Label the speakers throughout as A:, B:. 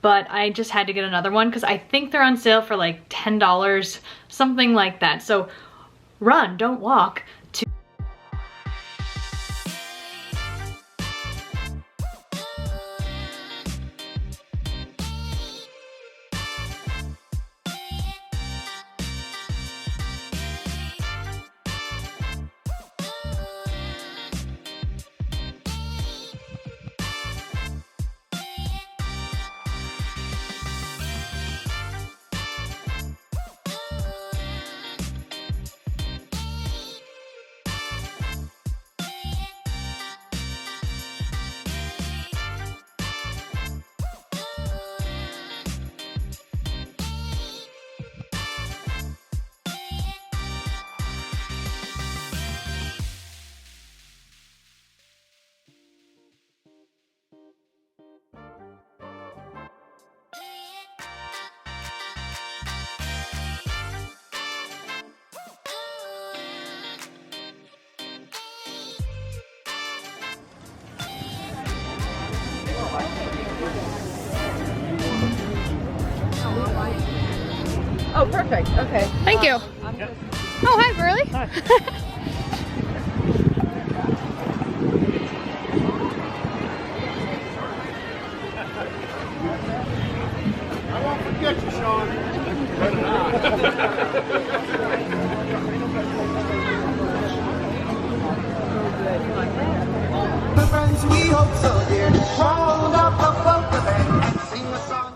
A: but I just had to get another one because I think they're on sale for like $10, something like that. So run, don't walk.
B: Oh, perfect. Okay.
A: Thank you. Oh, hi, Burley.
C: Hi. I won't forget you, Sean.
D: Friends, we hope so, dear. Round up the polka band and sing a song.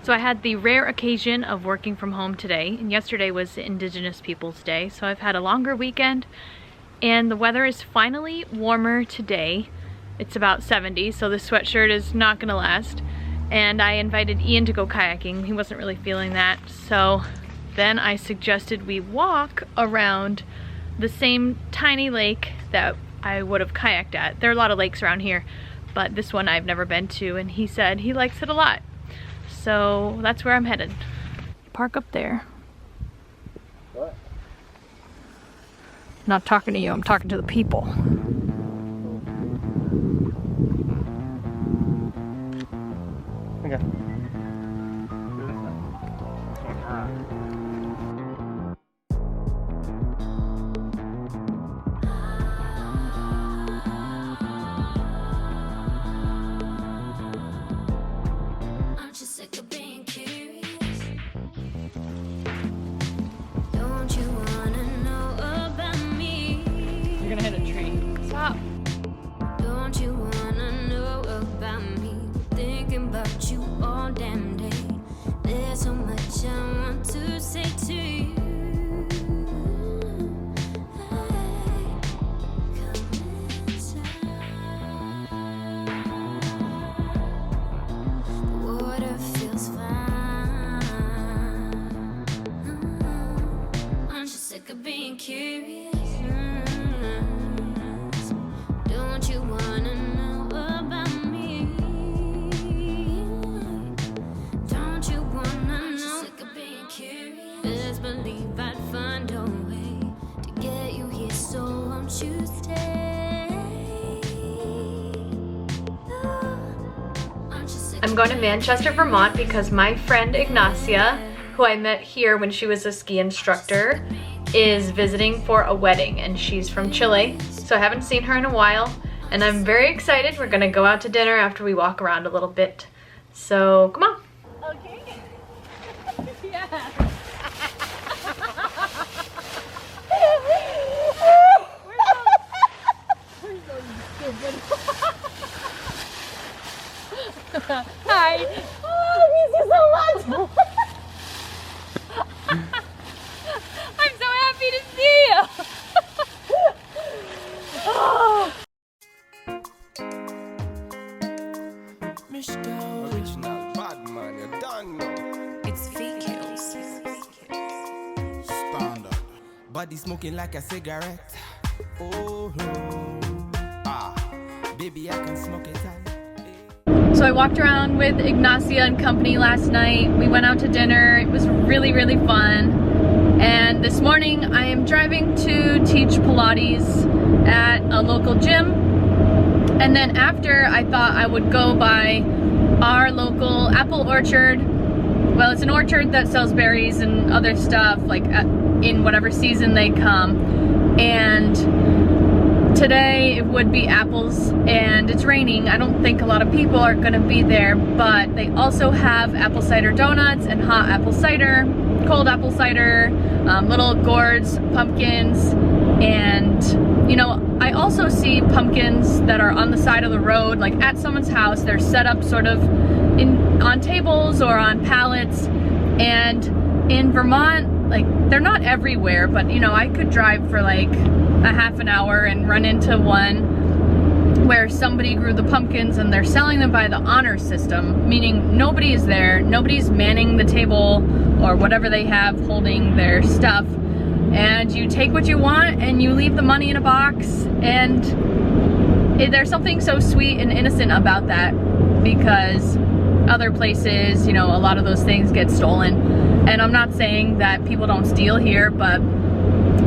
A: So I had the rare occasion of working from home today, and yesterday was Indigenous Peoples Day, so I've had a longer weekend, and the weather is finally warmer today. It's about 70, so this sweatshirt is not gonna last. And I invited Ian to go kayaking. He wasn't really feeling that, so then I suggested we walk around the same tiny lake that I would have kayaked at. There are a lot of lakes around here, but this one I've never been to, and he said he likes it a lot. So that's where I'm headed. Park up there.
C: What?
A: I'm not talking to you, I'm talking to the people.
C: Okay.
A: You're gonna hit a tree. Stop.
E: Don't you wanna know about me? Thinking about you all damn day. There's so much I want to say to you. Hey, come inside. The water feels fine. Aren't you sick of being curious? Don't you wanna know about me? Don't you wanna know? Sick of being curious. Best believe I'd find a way to get you here, so won't you stay? Aren't you sick
A: I'm going to Manchester, Vermont because my friend Ignacia, who I met here when she was a ski instructor, is visiting for a wedding, and she's from Chile, so I haven't seen her in a while, and I'm very excited. We're gonna go out to dinner after we walk around a little bit. So come on.
B: Okay. Yeah. Hi. Oh, I miss you so much. I'm so happy to see you. Oh.
F: Original bad man, you don't know.
B: It's feet kills.
F: Standard. Body smoking like a cigarette. Oh, baby, I can smoke it out.
A: So I walked around with Ignacia and company last night. We went out to dinner. It was really, really fun. And this morning I am driving to teach Pilates at a local gym. And then after, I thought I would go by our local apple orchard. Well, it's an orchard that sells berries and other stuff, like in whatever season they come. And today it would be apples and it's raining. I don't think a lot of people are gonna be there, but they also have apple cider donuts and hot apple cider, cold apple cider, little gourds, pumpkins, and you know, I also see pumpkins that are on the side of the road, like at someone's house. They're set up sort of on tables or on pallets. And in Vermont, like, they're not everywhere, but you know, I could drive for like a half an hour and run into one where somebody grew the pumpkins and they're selling them by the honor system, meaning nobody is there, nobody's manning the table or whatever they have holding their stuff. And you take what you want and you leave the money in a box, and there's something so sweet and innocent about that, because other places, you know, a lot of those things get stolen. And I'm not saying that people don't steal here, but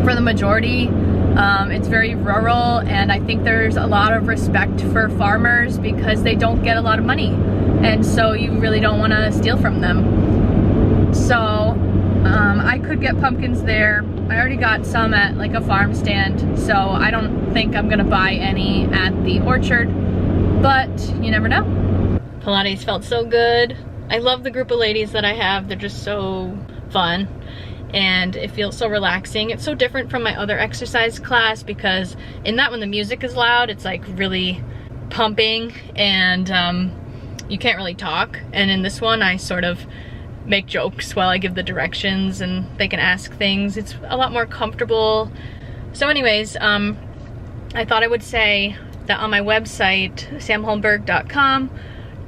A: for the majority, it's very rural, and I think there's a lot of respect for farmers because they don't get a lot of money, and so you really don't want to steal from them. So I could get pumpkins there. I already got some at like a farm stand, so I don't think I'm gonna buy any at the orchard, but you never know. Pilates felt so good. I love the group of ladies that I have. They're just so fun and it feels so relaxing. It's so different from my other exercise class because in that one the music is loud, it's like really pumping, and you can't really talk. And in this one I sort of make jokes while I give the directions and they can ask things. It's a lot more comfortable. So anyways, I thought I would say that on my website, samholmberg.com,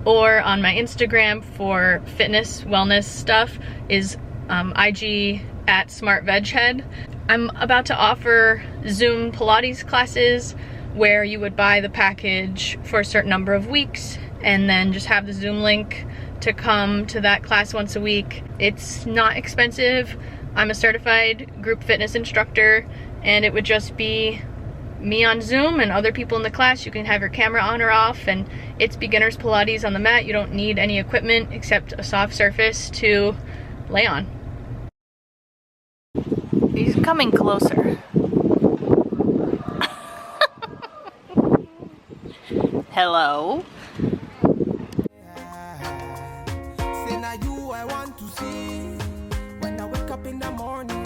A: or on my Instagram for fitness, wellness stuff is IG at smartveghead. I'm about to offer Zoom Pilates classes where you would buy the package for a certain number of weeks and then just have the Zoom link to come to that class once a week. It's not expensive. I'm a certified group fitness instructor, and it would just be me on Zoom and other people in the class. You can have your camera on or off, and it's beginner's Pilates on the mat. You don't need any equipment except a soft surface to lay on. He's coming closer. Hello.
F: Say now you I want to see when I wake up in the morning.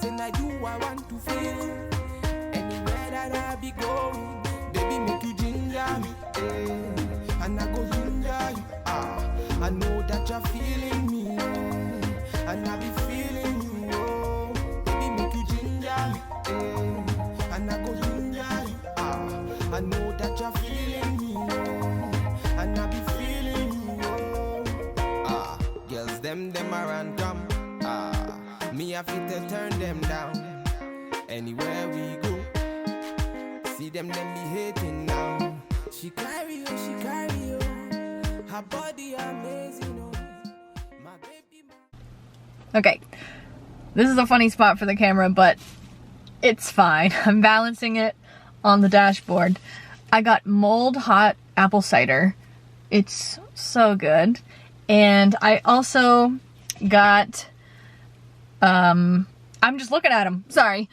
F: Say now you I want to feel anywhere that I be going. Baby, make you ginger me, and I go ginger you. I know that you're feeling me, and I be feeling you. Oh, baby, make you ginger me, and I go ginger you. I know that you're feeling me, and I be feeling you. Girls, them around come. Me I fit to turn them down. Anywhere we go, see them be hating now. She carry you, her body amazing. My baby.
A: Okay, this is a funny spot for the camera, but it's fine. I'm balancing it on the dashboard. I got mulled hot apple cider. It's so good. And I also got, I'm just looking at them, sorry.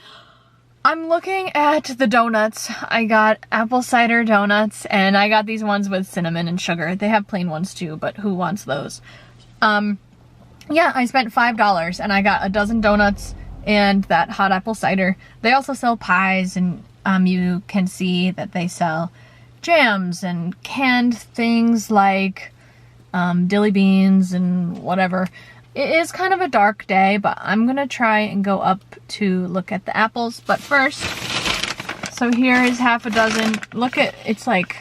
A: I'm looking at the donuts. I got apple cider donuts, and I got these ones with cinnamon and sugar. They have plain ones too, but who wants those? Yeah, I spent $5 and I got a dozen donuts and that hot apple cider. They also sell pies, and you can see that they sell jams and canned things like dilly beans and whatever. It is kind of a dark day, but I'm gonna try and go up to look at the apples. But first, so here is half a dozen. Look at, it's like,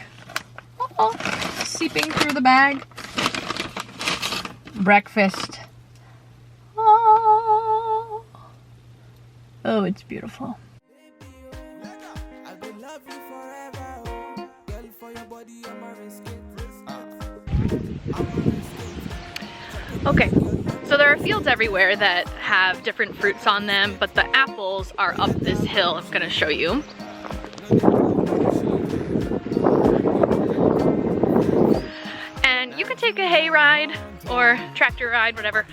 A: seeping through the bag. Breakfast. Oh, oh, it's beautiful. Okay, so there are fields everywhere that have different fruits on them, but the apples are up this hill. I'm gonna show you. And you can take a hay ride or tractor ride, whatever,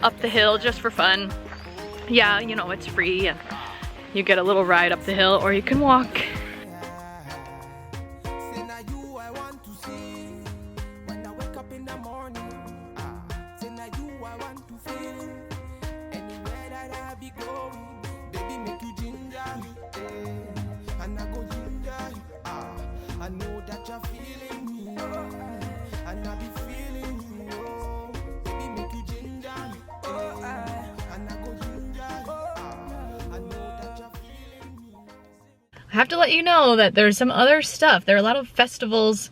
A: up the hill just for fun. Yeah, you know, it's free and you get a little ride up the hill, or you can walk.
F: I know that you're feeling me, and I be feeling you, oh. Baby, make you ginger me, and I go ginger you, I know that you're feeling me.
A: I have to let you know that there's some other stuff. There are a lot of festivals.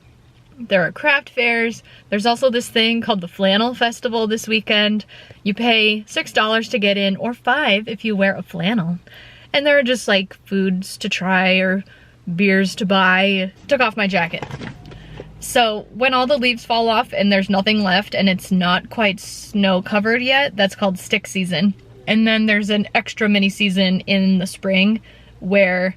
A: There are craft fairs. There's also this thing called the Flannel Festival this weekend. You pay $6 to get in, or $5 if you wear a flannel. And there are just like foods to try or beers to buy. Took off my jacket. So when all the leaves fall off and there's nothing left and it's not quite snow covered yet, that's called stick season. And then there's an extra mini season in the spring where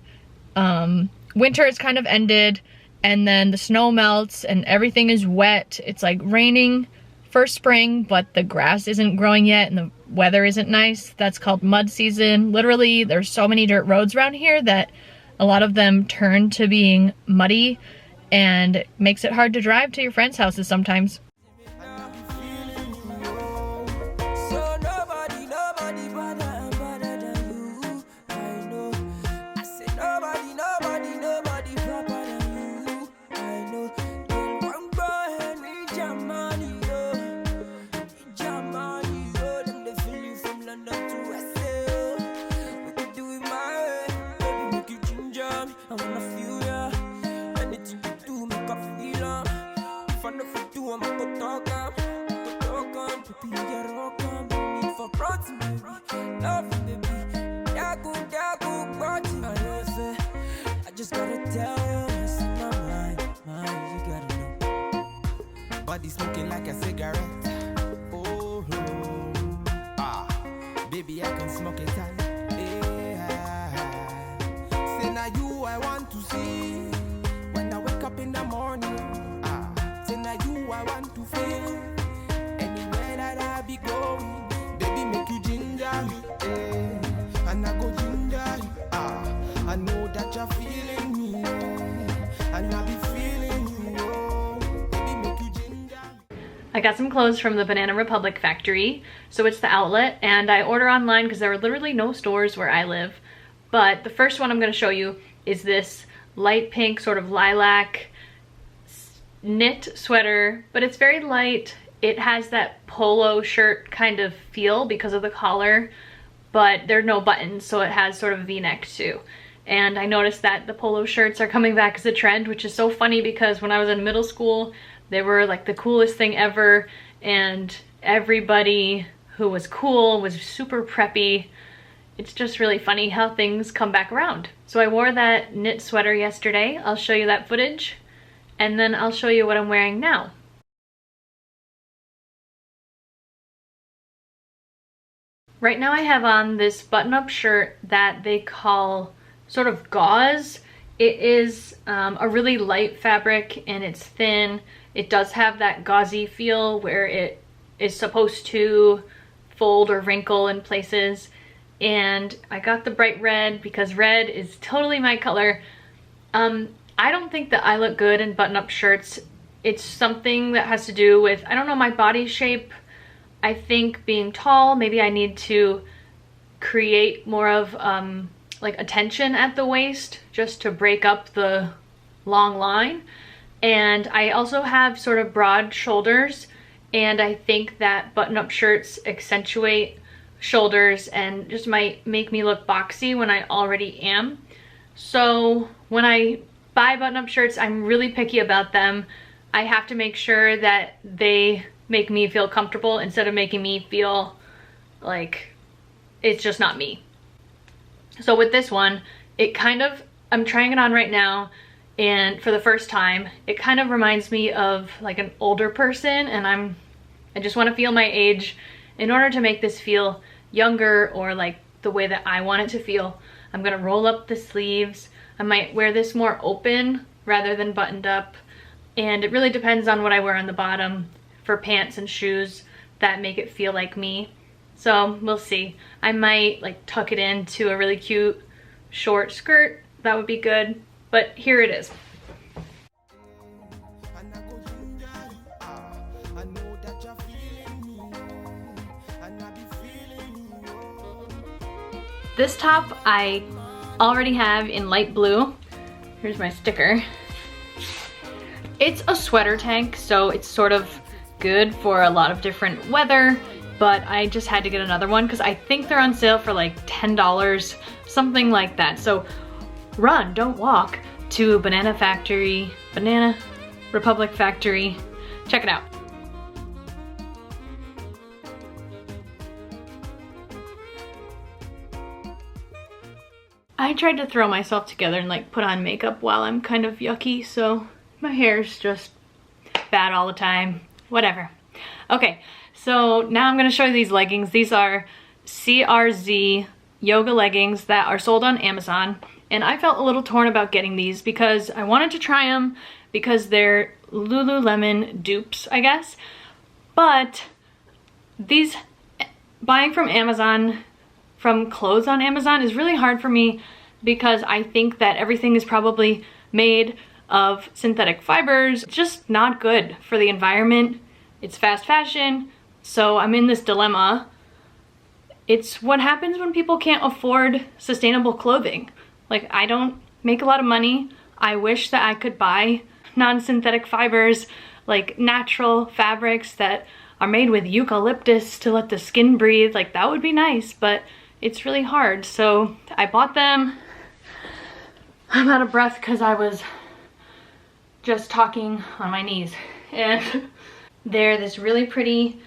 A: winter is kind of ended and then the snow melts and everything is wet. It's like raining for spring, but the grass isn't growing yet and the weather isn't nice. That's called mud season. Literally, there's so many dirt roads around here that a lot of them turn to being muddy and makes it hard to drive to your friends' houses sometimes.
F: Just gotta tell you what's in my mind, you gotta know. Body smoking like a cigarette. Oh, baby, I can smoke it all. Yeah. Say now you I want to see when I wake up in the morning. Say now you I want to feel anywhere that I be going. Baby, make you ginger me, and I go ginger you. I know that you're feeling me, and I be feeling you, baby, make you ginger.
A: I got some clothes from the Banana Republic factory, so it's the outlet, and I order online because there are literally no stores where I live. But the first one I'm going to show you is this light pink sort of lilac knit sweater, but it's very light. It has that polo shirt kind of feel because of the collar, but there are no buttons, so it has sort of a V-neck too. And I noticed that the polo shirts are coming back as a trend, which is so funny because when I was in middle school, they were like the coolest thing ever, and everybody who was cool was super preppy. It's just really funny how things come back around. So I wore that knit sweater yesterday. I'll show you that footage, and then I'll show you what I'm wearing now. Right now I have on this button-up shirt that they call sort of gauze. It is a really light fabric and it's thin. It does have that gauzy feel where it is supposed to fold or wrinkle in places. And I got the bright red because red is totally my color. I don't think that I look good in button-up shirts. It's something that has to do with, I don't know, my body shape. I think being tall, maybe I need to create more of like a tension at the waist just to break up the long line. And I also have sort of broad shoulders, and I think that button-up shirts accentuate shoulders and just might make me look boxy when I already am. So when I buy button-up shirts, I'm really picky about them. I have to make sure that they make me feel comfortable instead of making me feel like it's just not me. So with this one, I'm trying it on right now, and for the first time, it kind of reminds me of like an older person, and I just want to feel my age in order to make this feel younger or like the way that I want it to feel. I'm gonna roll up the sleeves. I might wear this more open rather than buttoned up, and it really depends on what I wear on the bottom for pants and shoes that make it feel like me. So we'll see. I might like tuck it into a really cute short skirt. That would be good, but here it is. This top I already have in light blue. Here's my sticker. It's a sweater tank, so it's sort of good for a lot of different weather, but I just had to get another one because I think they're on sale for like $10, something like that. So run, don't walk to Banana Republic Factory. Check it out. I tried to throw myself together and like put on makeup while I'm kind of yucky, so my hair's just bad all the time. Whatever. Okay, so now I'm gonna show you these leggings. These are CRZ Yoga leggings that are sold on Amazon, and I felt a little torn about getting these because I wanted to try them because they're Lululemon dupes, I guess. But these, buying from Amazon, from clothes on Amazon is really hard for me because I think that everything is probably made of synthetic fibers. It's just not good for the environment. It's fast fashion, so I'm in this dilemma. It's what happens when people can't afford sustainable clothing. Like, I don't make a lot of money. I wish that I could buy non-synthetic fibers, like natural fabrics that are made with eucalyptus to let the skin breathe. Like, that would be nice, but it's really hard. So I bought them. I'm out of breath because I was just talking on my knees. And they're this really pretty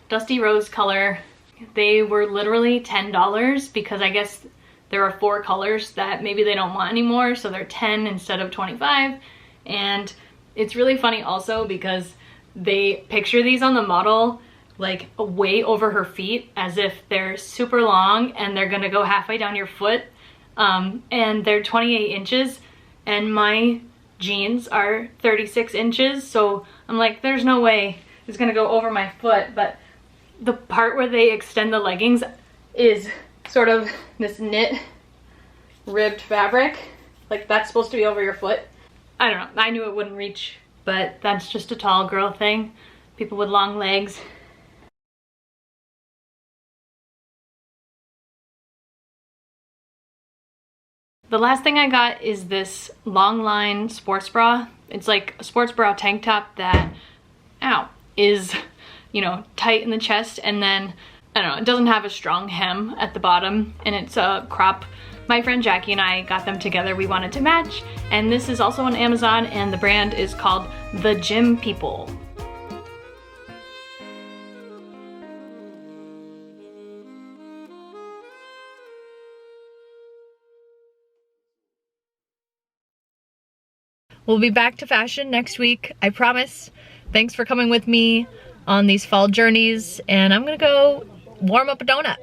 A: dusty rose color. They were literally $10 because I guess there are 4 colors that maybe they don't want anymore, so they're 10 instead of 25. And it's really funny also because they picture these on the model like way over her feet as if they're super long and they're gonna go halfway down your foot. And they're 28 inches and my jeans are 36 inches, so I'm like, there's no way it's gonna go over my foot. But the part where they extend the leggings is sort of this knit ribbed fabric, like that's supposed to be over your foot. I don't know, I knew it wouldn't reach, but that's just a tall girl thing, people with long legs. The last thing I got is this Longline sports bra. It's like a sports bra tank top that, is, you know, tight in the chest, and then, I don't know, it doesn't have a strong hem at the bottom, and it's a crop. My friend Jackie and I got them together. We wanted to match, and this is also on Amazon, and the brand is called The Gym People. We'll be back to fashion next week, I promise. Thanks for coming with me on these fall journeys, and I'm gonna go warm up a donut.